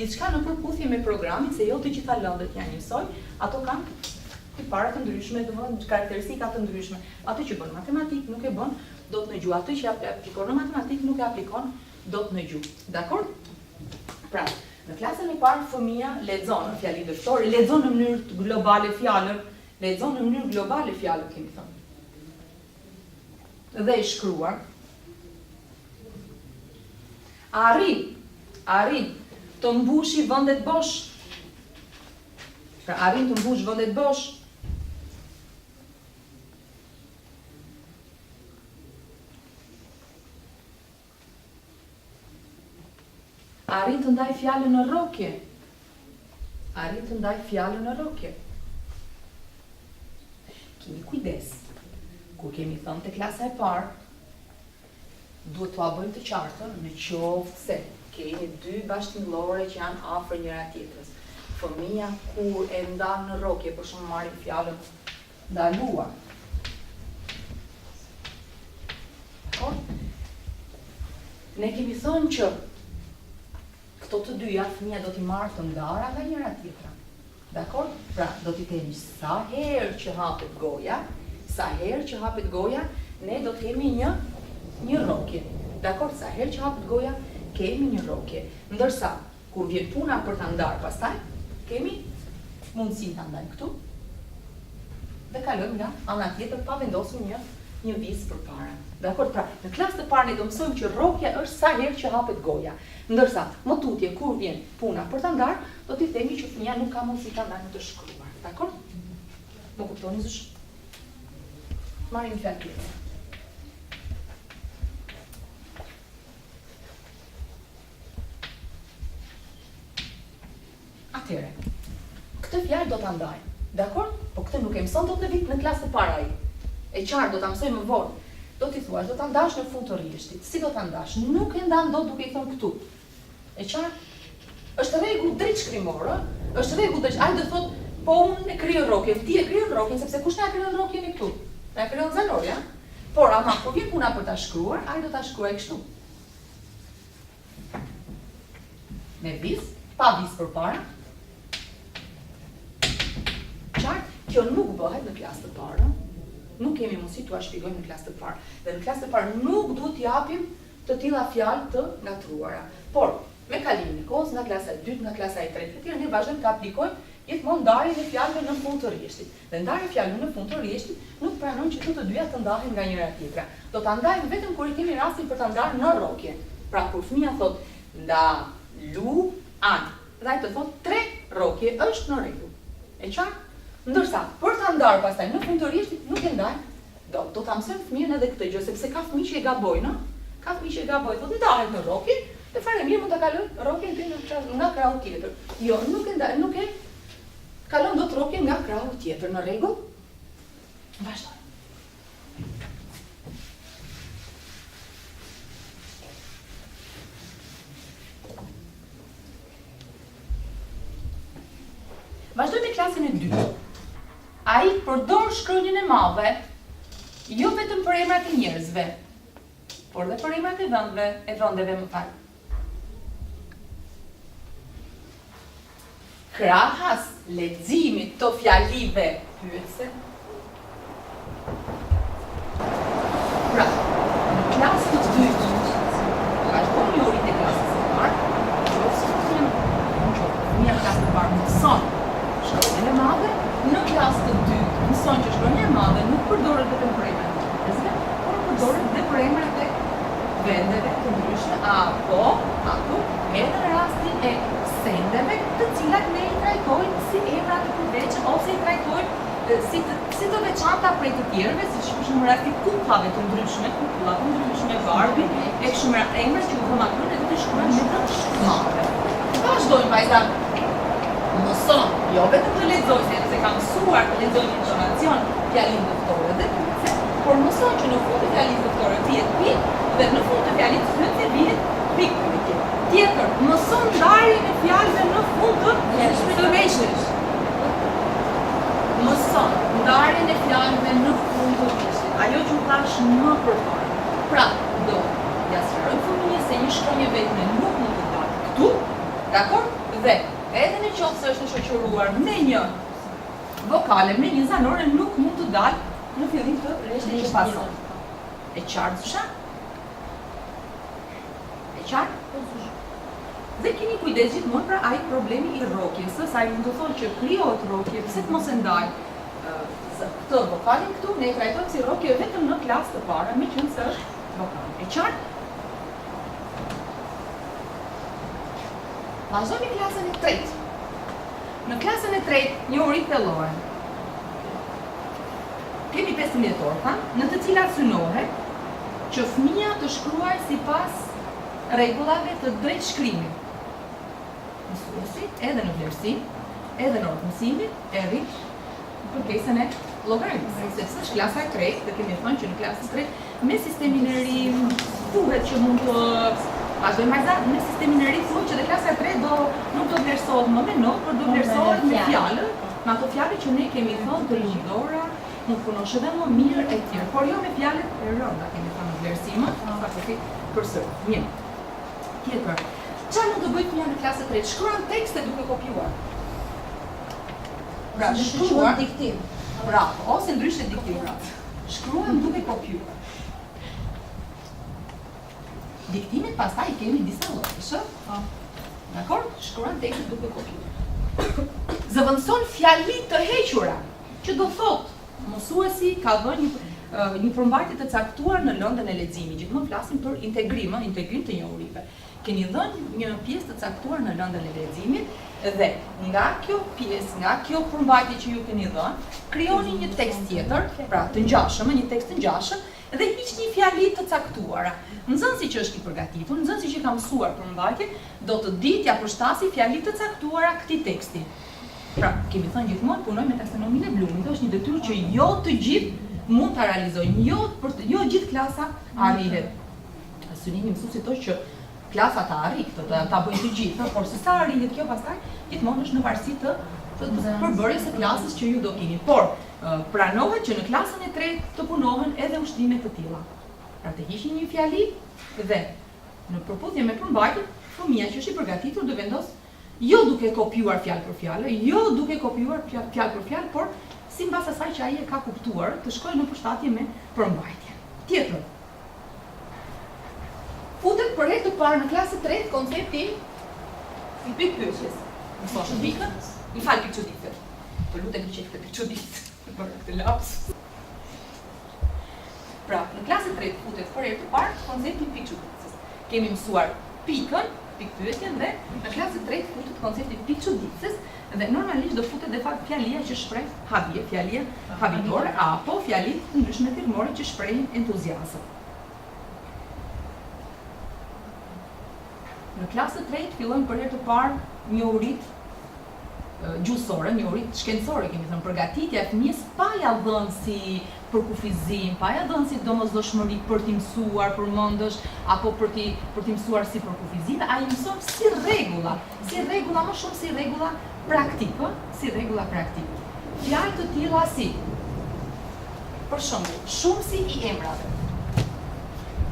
gjithçka në përputhje me programin, se jo të gjitha lëndët janë njësoj, ato kanë tipare të ndryshme, domethënë karakteristika të ndryshme. Atë që bën matematik nuk e bën dot në gjuhë, atë që aplikon në matematik nuk e aplikon dot në gjuhë. Dakor? Pra, në klasën e parë fëmia lexon fjali dështore, lexon në mënyrë globale fjalën, lexon në mënyrë globale fjalën, kemi thënë. Dhe e shkruar. Arrin të mbushi vendet bosh. Pra, arrin të mbush vendet bosh. Arrin të ndaj fjalën në rrokje. Arrin të ndaj fjalën në rrokje. Kemi kujdes. Kur kemi thënë te klasa e parë, duhet t'ua bëjmë të qartën në qoftë se kemi dy bashkëndllore që janë afër njëra tjetrës. Fëmia kur e ndan në rrokje, për shembull marrim fjalën ndaluar. Dakor? Ne kemi thënë që këto të dyja fëmia do t'i marrë të ndara nga njëra tjetra. Dakor? Pra, do t'i themi sa herë që hapet goja, ne do të kemi një rrokje. Dakor? Sa herë që hapet goja, kemi një rrokje. Ndërsa, kur vjen puna për ta ndarë pastaj, kemi mundësinë ta ndajmë këtu dhe kalojmë nga ana tjetër pa vendosur një vizë përpara. Dakor? Pra, në klasë të parë ne do mësojmë që rrokja është sa herë që hapet goja. Ndërsa, më tutje kur vjen puna për ta ndarë, do t'i themi që fëmia nuk ka mundësi ta ndajë të shkruar. Dakor? Më kuptoni zësh? Marrim një fjalë tjetër. Atëre, këtë fjalë do ta ndajmë. Dakor? Po këtë nuk e mëson dot në klasë të parë ai. E qartë do ta mësoj më vonë. Do t'i thuash, do ta ndash në fund të rrjeshtit. Si do ta ndash? Nuk e ndan dot duke i thënë këtu. E qartë? Është rregull drejt shkrimor, ë? Është rregull drejt. Ai do thotë, po unë e krijoj rrokjen, ti e krijon rrokjen sepse kush na krijon rrokjen e këtu? Na krijon zanori, a? Por ama kur vjen puna për ta shkruar, ai do ta shkruaj kështu. Me vizë, pa vizë përpara. Qartë? Kjo nuk bëhet në klasë të parë. Nuk kemi mundësi t'ua shpjegojmë në klasë të parë. Dhe në klasë të parë nuk duhet t'i japim të tilla fjalë të ngatruara. Por me kalimin e kohës nga klasa e dytë, nga klasa e tretë, etj, ne vazhdojmë të aplikojmë gjithmonë ndarjen e fjalëve në fund të rrjeshtit. Dhe ndarja e fjalëve në fund të rrjeshtit nuk pranon që këto të dyja të ndahen nga njëra tjetra. Do ta ndajmë vetëm kur i kemi rastin për ta ndarë në rrokje. Pra kur fëmia thot ndaluan, dhe ai të thot 3 rrokje është në rregull. E qartë? Ndërsa, për ta ndarë pastaj në fund të rrjeshtit nuk e ndajmë. Do ta mësojmë fëmijën edhe këtë gjë, sepse ka fëmijë që e gabojnë, ka fëmijë që e gabojnë, thotë ndahet në rrokje, dhe fare mirë mund ta kaloj rrokjen tjetër nga krahu tjetër. Jo, nuk e kalon dot rrokjen nga krahu tjetër, në rregull? Vazhdoj. Vazhdoj me klasën e dytë. Ai përdor shkronjën e madhe, jo vetëm për emrat e njerëzve, por dhe për emrat e vendeve, më fal. Krahas leximit të fjalive pyetse. Pra, në klasën e dytë, vazhdojmë njohurinë e klasës së parë, në klasën e parë mëson shkronjën e madhe, në klasë të dytë mëson që shkronja e madhe nuk përdoret vetëm për emrat e njerëzve, por përdoret edhe për emrat e vendeve të ndryshme, apo edhe në rastin e sendeve të cilat ne i trajtojmë si emra të përveçëm ose i trajtojmë si të veçanta prej të tjerëve, siç për shembull rasti kullave të ndryshme, kulla të ndryshme, varbi, e kështu me radhë, emra që u bën aty edhe të shkruajmë me të madhe. Vazhdojmë vajza. Mëson, jo vetëm të lexoj, sepse ka mësuar të lexoj një intonacion fjalinë dëftore dhe pyetje, por mëson që në fund të fjalisë dëftore vihet pikë dhe në fund të fjalisë pyetje vihet pikë. Tjetër, mëson ndarjen e fjalëve në fund të rrjeshtit. Mëson ndarjen e fjalëve në fund të rrjeshtit. Ajo që u thash më përpara. Pra, do ja sqaroj fëmijës se një shkronjë vetme nuk mund të ndahet këtu, dakor? Dhe, edhe në qoftë se është në shoqëruar me një vokale, me një zanore, nuk mund të dalë në fillim të rreshtje që pason. E qartë susha? E qartë? Dhe keni kujdes gjithmonë pra ai problemi i rrokjes, sa ai mund të thonë që krijohet rrokje, pse të mos e ndaj këtë vokalin këtu, ne e trajtojmë si rrokje vetëm në klasë të para, meqenëse është vokal. E qartë? Vazhdojmë në klasën e tretë. Në klasën e tretë, njohurit thelore. Kemi 15 orta, në të cilat synohet që fëmia të shkruaj sipas rregullave të drejtë shkrimit. Mësuesi, edhe në vlerësim, edhe në orë mësimit, e rrit në përkesën e llogaritmit, sepse është klasa e tretë, dhe kemi thënë që në klasën e tretë, me sistemin e ri, thuhet që mund të vazhdojmë me sistemin e ri, thuhet që dhe klasa e tretë nuk do vlerësohet më me not, por do vlerësohet me fjalë, me ato fjalë që ne kemi thënë të rigjidora, mund punosh edhe më mirë e tjerë, por jo me fjalët e rënda, kemi thënë në vlerësimet, përsëri. Një. Tjetër. Çfarë mund të bëjë fëmia në klasën e tretë? Shkruan tekste duke kopjuar. Pra, shkruan diktim. Bravo, ose ndryshe diktim. Shkruan duke kopjuar. Diktimin pastaj kemi disa lloje, dakor? Shkruan tekste duke kopjuar. Zëvendëson fjali të hequra, që do thotë mësuesi ka dhënë një përmbajtje të caktuar në lëndën e leximit. Gjithmonë flasim për integrim të njohurive. Keni dhënë një pjesë të caktuar në lëndën e leximit dhe nga kjo pjesë, nga kjo përmbajtje që ju keni dhënë, krijoni një tekst tjetër, pra të ngjashëm, një tekst të ngjashëm dhe hiqni fjali të caktuara. Nxënësi që është i përgatitur, nxënësi që ka mësuar përmbajtje, do të ditë t'ia përshtasë fjalit të caktuara këtij teksti. Pra, kemi thënë gjithmonë punojmë me taksonominë e Bloomit, është një detyrë që jo të gjithë mund ta realizojnë, jo gjithë klasa arrihet. Synimi mësuesit është që klasa ta arrijë, ta bëjë të gjithë, por se sa arrihet kjo pastaj, gjithmonë është në varësi të përbërjes së klasës që ju do keni. Por pranohet që në klasën e tretë të punohen edhe ushtrime të tilla. Pra të hiqni një fjali dhe në përputhje me përmbajtjen, fëmia që është i përgatitur do vendos jo duke kopjuar fjalë për fjalë, jo duke kopjuar fjalë për fjalë, por sipas asaj që ai e ka kuptuar, të shkojë në përshtatje me përmbajtjen. Tjetër. Futet për herë të parë në klasën e tretë koncepti i pikpyetjes. Mëson pikën, i fal pikçuditën. Të lutem që këtë pikçuditë, për këtë laps. Pra, në klasën e tretë futet për herë të parë koncepti i pikçuditës. Kemi mësuar pikën, pikpyetjen dhe në klasën e tretë futet koncepti i pikçuditës dhe normalisht do futet dhe fakt fjalia që shpreh habije, fjalia habitore apo fjalit të ndryshme termore që shprehin entuziazëm. Në klasën e tretë fillojmë për herë të parë njohuritë gjuhësore, njohuritë shkencore, kemi thënë përgatitja e fëmijës pa ja dhënë si për kufizim, pa ja dhënë si domosdoshmëri për t'i mësuar përmendësh apo për t'i mësuar si për kufizim, ai mëson si rregulla, më shumë si rregulla praktike, Fjalë të tilla si për shembull, shumësi i emrave.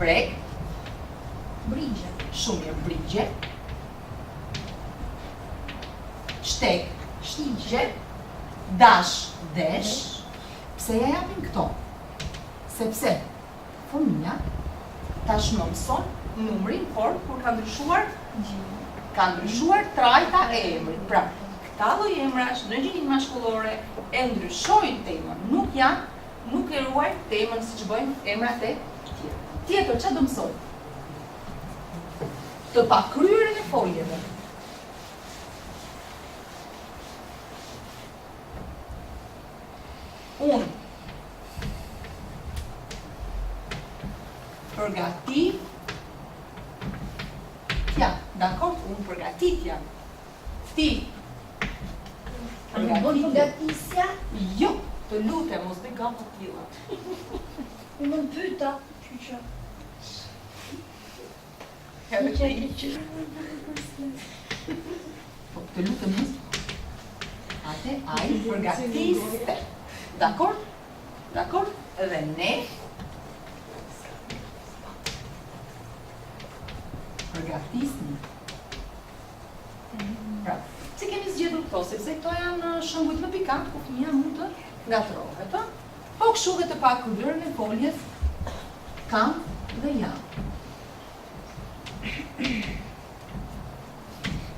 Breg, brigje, shumë mirë, brigje. Shteg, shtigje. Dash, desh. Pse ja japim këto? Sepse fëmia tashmë mëson numrin, por kur ka ndryshuar trajta e emrit. Pra, këta lloj emrash në gjininë mashkullore e ndryshojnë temën, nuk e ruajnë temën siç bëjnë emrat e tjerë. Tjetër, çfarë do mësoj? Të pakryerjen e foljeve. Unë përgatitja, dakor? Unë përgatitja. Ti përgatisja? Jo, të lutem, mos bëj gabë të tilla. Unë më pyeta, qyqa. Po, të lutem mos. Atë ai përgatiste. Dakor? Dakor? Edhe ne përgatisni. Pra, Po, sepse këto janë shembuj më pikant ku fëmia mund të ngatrohet, ëh? Po kështu dhe të pakryer në foljes kam dhe jam.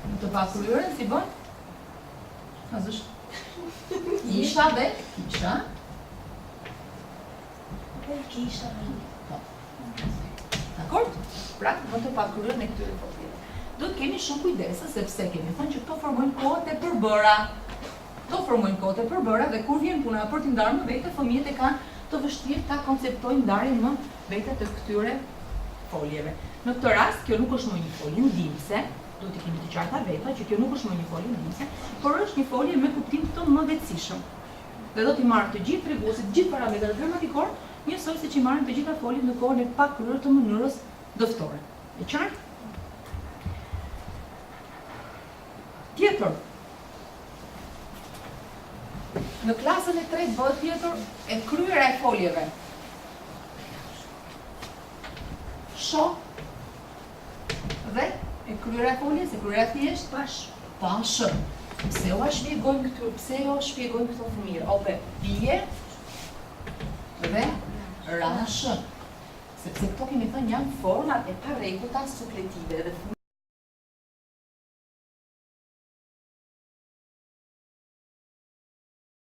Në të pakryer si bën? Azësh isha dhe kisha. Kisha. Dakor? Pra, në të pakryer në këtyre foljes. Do të kemi shumë kujdese, sepse kemi thënë që këto formojnë kohët e përbëra. Këto formojnë kohët e përbëra dhe kur vjen puna për t'i ndarë më vete, fëmijët e kanë të vështirë ta konceptojnë ndarjen më vete të këtyre foljeve. Në këtë rast, kjo nuk është më një folje ndihmëse, duhet të kemi të qarta veta që kjo nuk është më një folje ndihmëse, por është një folje me kuptim të mëdhetësishëm. Dhe do t'i marrë të gjithë rregullisit, të gjithë parametrat gramatikor, njësoj siç i marrin të gjitha foljet në kohën e pakryer të mënyrës dëftore. E qartë? Tjetër. Në klasën e 3 bëhet tjetër e kryera e foljeve. Shoh dhe e kryera e foljes, e kryera thjesht pash. Pse u shpjegojmë këto fëmijë? Ope pije dhe rash. Sepse këto kemi thënë janë format e parregullta sukletive dhe